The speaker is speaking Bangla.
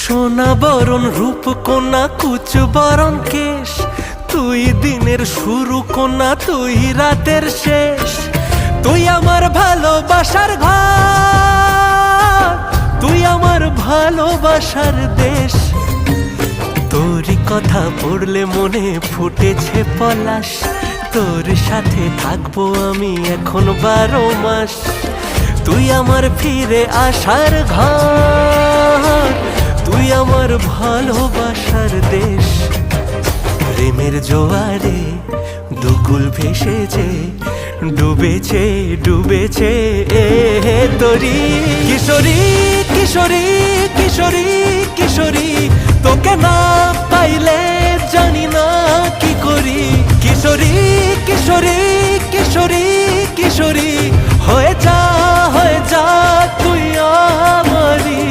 সোনা বরণ রূপ কোনা কুচ বরণ কেশ, তুই দিনের শুরু কোনা তুই রাতের শেষ। তুই আমার ভালোবাসার ঘর, তুই আমার ভালোবাসার দেশ। তোরই কথা পড়লে মনে ফুটেছে পলাশ, তোর সাথে থাকবো আমি এখন 12 মাস। তুই আমার ফিরে আসার ঘর, তুই আমার ভালোবাসার দেশ। প্রেমের জোয়ারে দুকুল ভেসেছে, ডুবেছে ডুবেছে তোরি। কিশোরী কিশোরী কিশোরী কিশোরী, তোকে না পাইলে জানি না কি করি। কিশোরী কিশোরী কিশোরী কিশোরী, হয়ে যা তুই